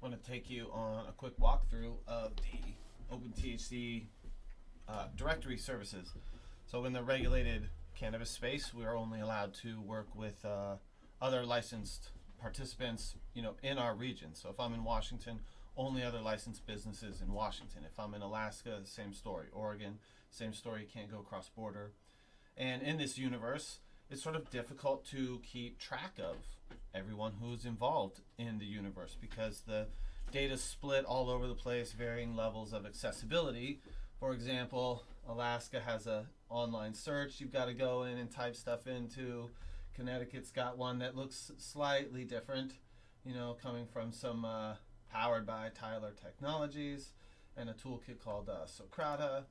want to take you on a quick walkthrough of the OpenTHC Directory Services. So in the regulated cannabis space, we are only allowed to work with other licensed participants, in our region. So if I'm in Washington, only other licensed businesses in Washington. If I'm in Alaska, same story. Oregon, same story. You can't go cross border. And in this universe, it's sort of difficult to keep track of everyone who's involved in the universe because the data's split all over the place, varying levels of accessibility. For example, Alaska has a online search you've got to go in and type stuff into. Connecticut's got one that looks slightly different, coming from some powered by Tyler Technologies and a toolkit called Socrata.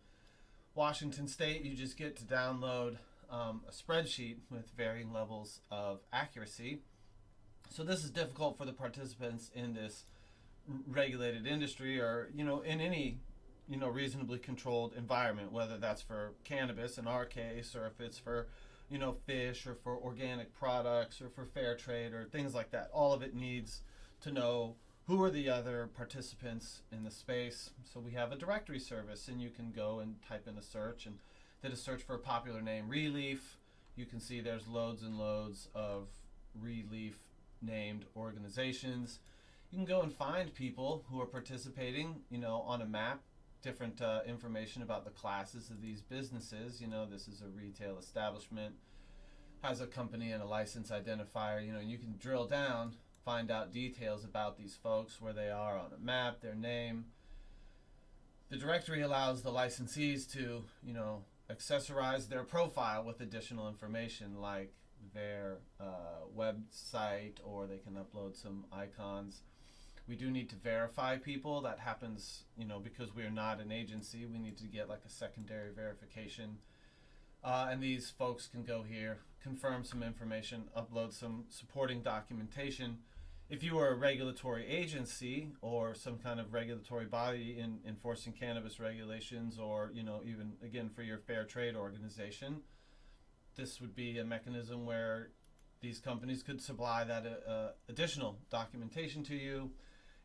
Washington State, you just get to download a spreadsheet with varying levels of accuracy. So this is difficult for the participants in this regulated industry or, in any, reasonably controlled environment, whether that's for cannabis in our case, or if it's for, fish or for organic products or for fair trade or things like that. All of it needs to know who are the other participants in the space. So we have a directory service, and you can go and type in a search, and did a search for a popular name, Relief. You can see there's loads and loads of Relief named organizations. You can go and find people who are participating, on a map, different information about the classes of these businesses. This is a retail establishment, has a company and a license identifier, and you can drill down, find out details about these folks, where they are on a map, their name. The directory allows the licensees to, accessorize their profile with additional information like their website, or they can upload some icons. We do need to verify people. That happens, because we are not an agency. We need to get like a secondary verification. And these folks can go here, confirm some information, upload some supporting documentation. If you are a regulatory agency or some kind of regulatory body in enforcing cannabis regulations, or even again for your fair trade organization, this would be a mechanism where these companies could supply that additional documentation to you.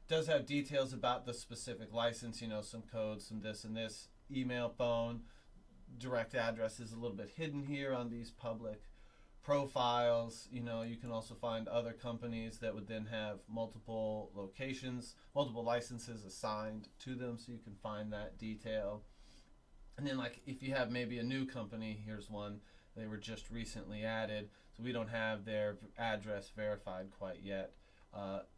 It does have details about the specific license, some codes, some this and this, email, phone, direct address is a little bit hidden here on these public profiles. You can also find other companies that would then have multiple locations, multiple licenses assigned to them, so you can find that detail. And then like if you have maybe a new company, here's one, they were just recently added, so we don't have their address verified quite yet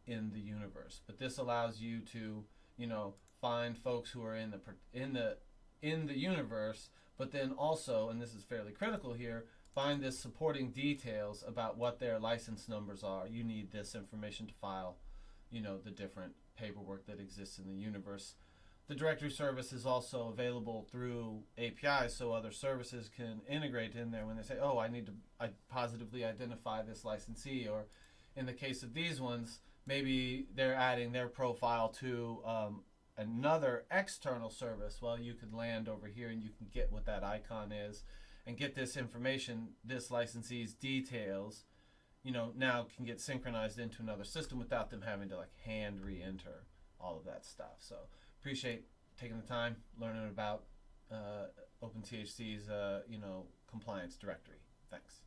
in the universe. But this allows you to, find folks who are in the universe, but then also, and this is fairly critical here, find this supporting details about what their license numbers are. You need this information to file, the different paperwork that exists in the universe. The directory service is also available through APIs, so other services can integrate in there when they say, oh, I need to positively identify this licensee, or in the case of these ones, maybe they're adding their profile to another external service. Well, you could land over here and you can get what that icon is and get this information, this licensee's details, now can get synchronized into another system without them having to hand re-enter all of that stuff. So appreciate taking the time, learning about OpenTHC's, compliance directory. Thanks.